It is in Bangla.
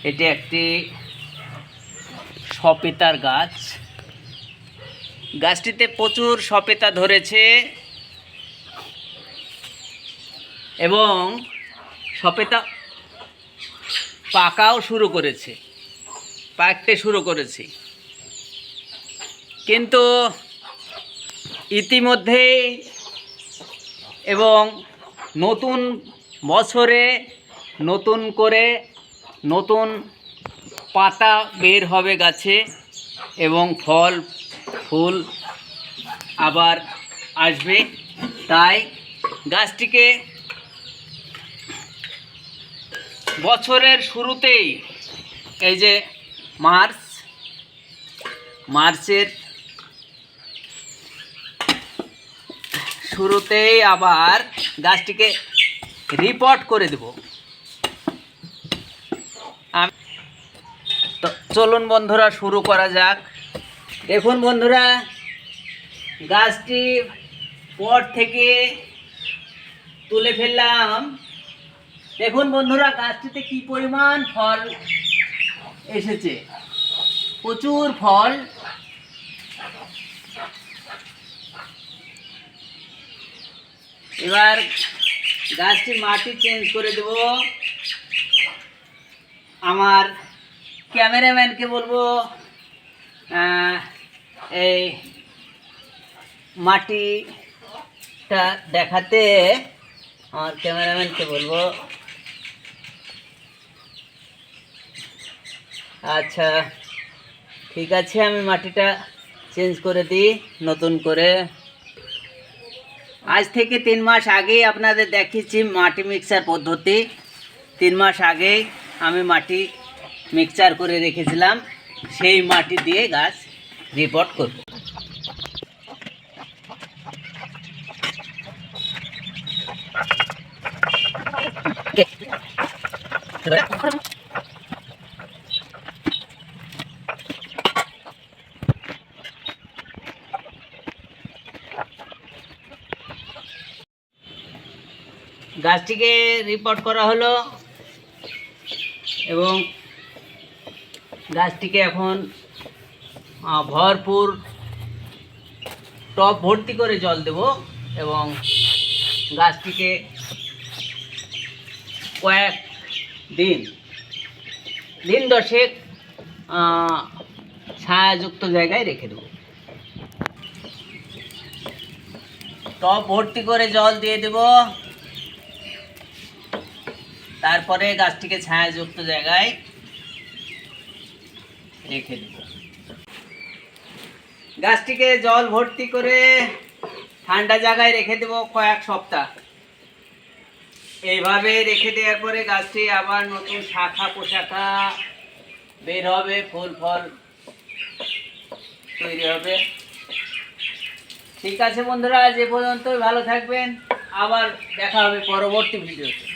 এটি একটি সপেতার গাছ। গাছটিতে প্রচুর সপেতা ধরেছে এবং সপেতা পাকতে শুরু করেছে। কিন্তু ইতিমধ্যেই এবং নতুন বছরে নতুন করে নতুন পাতা বের হবে গাছে এবং ফল ফুল আবার আসবে। তাই গাছটিকে বছরের শুরুতেই, এই যে মার্চের শুরুতেই আবার গাছটিকে রিপোর্ট করে দেব। তো চলুন বন্ধুরা, শুরু করা যাক। দেখুন বন্ধুরা, গাছটি পট থেকে তুলে ফেললাম। দেখুন বন্ধুরা, গাছটিতে কি পরিমাণ ফল এসেছে, প্রচুর ফল। এবার গাছটি মাটি চেঞ্জ করে দেব। আমার ক্যামেরাম্যানকে বলবো এই মাটিটা দেখাতে। আমার ক্যামেরাম্যানকে বলবো, আচ্ছা ঠিক আছে, আমি মাটিটা চেঞ্জ করে দিই নতুন করে। আজ থেকে 3 মাস আগেই আপনাদের দেখিয়েছি মাটি মিক্সার পদ্ধতি। 3 মাস আগেই আমি মাটি মিক্সচার করে রেখেছিলাম, সেই মাটি দিয়ে গাছ রিপোর্ট করব। গাছটিকে রিপোর্ট করা হলো এবং গাছটিকে এখন ভরপুর টব ভর্তি করে জল দেব এবং গাছটিকে কয়েক দিন 10 ছায়াযুক্ত জায়গায় রেখে দেব। টব ভর্তি করে জল দিয়ে দেব, তারপরে গাছটিকে ছায়াযুক্ত জায়গায় রেখে দেব। গাছটিকে জল ভর্তি করে ঠান্ডা জায়গায় রেখে দেব কয়েক সপ্তাহ। এইভাবে রেখে দেওয়ার পরে গাছটি আবার নতুন শাখা পোশাখা বের হবে, ফুল ফল তৈরি হবে। ঠিক আছে বন্ধুরা, আজ এ পর্যন্তই। ভালো থাকবেন, আবার দেখা হবে পরবর্তী ভিডিওতে।